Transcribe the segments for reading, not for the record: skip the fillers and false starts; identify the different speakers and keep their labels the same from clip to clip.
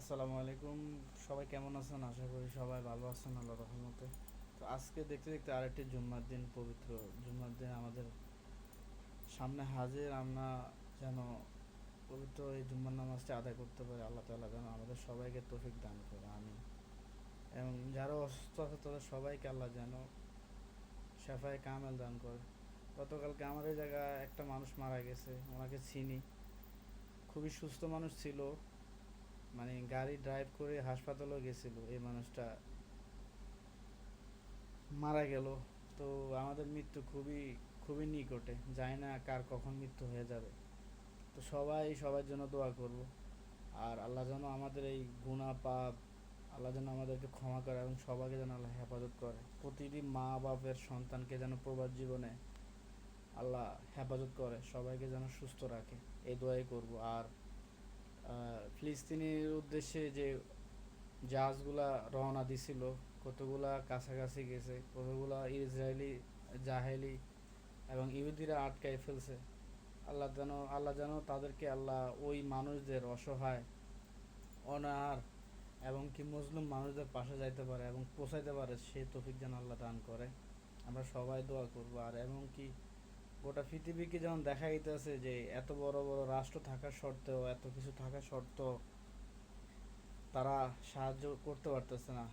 Speaker 1: আসসালামু আলাইকুম। সবাই কেমন আছেন? আশা করি সবাই ভালো আছেন আল্লাহর রহমতে। তো আজকে দেখতে দেখতে আরেকটি জুম্মার দিন, পবিত্র জুম্মার দিন আমাদের সামনে হাজির। আমরা যেন পবিত্র এই জুম্মার নামাজটি আদায় করতে পারি। আল্লাহ তাআলা যেন আমাদের সবাইকে তৌফিক দান করে, আমিন। এবং যারা অসুস্থ আছে তাদের সবাইকে আল্লাহ যেন শেফায়ে কামেল দান করে। গতকালকে আমার এই জায়গায় একটা মানুষ মারা গেছে, ওনাকে চিনি। খুবই সুস্থ মানুষ ছিল, মানে গাড়ি ড্রাইভ করে হাসপাতালেও গেছিল। এই মানুষটা মারা গেল। তো আমাদের মৃত্যু খুবই খুবই নিকটে, জানি না কার কখন মৃত্যু হয়ে যাবে। তো সবাই সবার জন্য দোয়া করব। আর আল্লাহ যেন আমাদের এই গুনাহ পাপ, আল্লাহ যেন আমাদেরকে ক্ষমা করে এবং সবাইকে যেন আল্লাহ হেফাজত করে। প্রতিটি মা বাপের সন্তানকে যেন প্রবাদ জীবনে আল্লাহ হেফাজত করে, সবাইকে যেন সুস্থ রাখে, এই দোয়াই করব। আর ফিলিস্তিনের উদ্দেশ্যে যে জাহাজগুলা রওনা দিছিল, কতগুলা কাছাকাছি গেছে, কতগুলা ইসরায়েলি জাহেলি এবং ইহুদিরা আটকায় ফেলছে। আল্লাহ যেন তাদেরকে, আল্লাহ ওই মানুষদের, অসহায় অনাহার এবং কি মজলুম মানুষদের পাশে যাইতে পারে এবং পৌঁছাইতে পারে, সে তৌফিক যেন আল্লাহ দান করে। আমরা সবাই দোয়া করব। আর এবং কি গোটা পৃথিবীকে যেমন দেখা যাইতেছে যে এত বড় বড় রাষ্ট্র থাকা সত্ত্বেও, এত কিছু থাকা সত্ত্বেও তারা সাহায্য করতে পারতেছে না,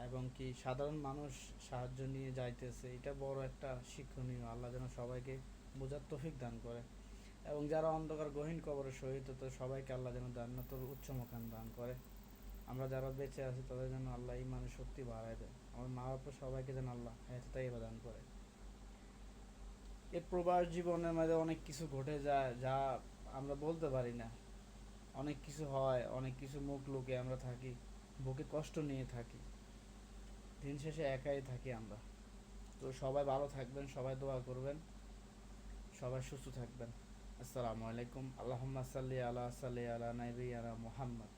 Speaker 1: এবং কি সাধারণ মানুষ সাহায্য নিয়ে যাইতেছে। এটা বড় একটা শিক্ষণীয়। আল্লাহ যেন সবাইকে বোঝার তৌফিক দান করে। এবং যারা অন্ধকার গহীন কবরে শহীদ হতো, সবাইকে আল্লাহ যেন জান্নাতুল উচ্চ মাকাম দান করে। আমরা যারা বেঁচে আছি তাদের জন্য আল্লাহ ইমানের শক্তি বাড়ায় দেয়। আমার মা বাবা সবাইকে যেন আল্লাহ হায়াতে তাইয়্যিবা দান করে। এই প্রবাস জীবনের মধ্যে অনেক কিছু ঘটে যায় যা আমরা বলতে পারি না। অনেক কিছু হয়, অনেক কিছু মুখ লুকিয়ে আমরা থাকি, বুকে কষ্ট নিয়ে থাকি, দিন শেষে একাই থাকি আমরা। তো সবাই ভালো থাকবেন, সবাই দোয়া করবেন, সবাই সুস্থ থাকবেন। আসসালামু আলাইকুম। আল্লাহুম্মা সাল্লি আলা নাবিয়িনা মুহাম্মদ।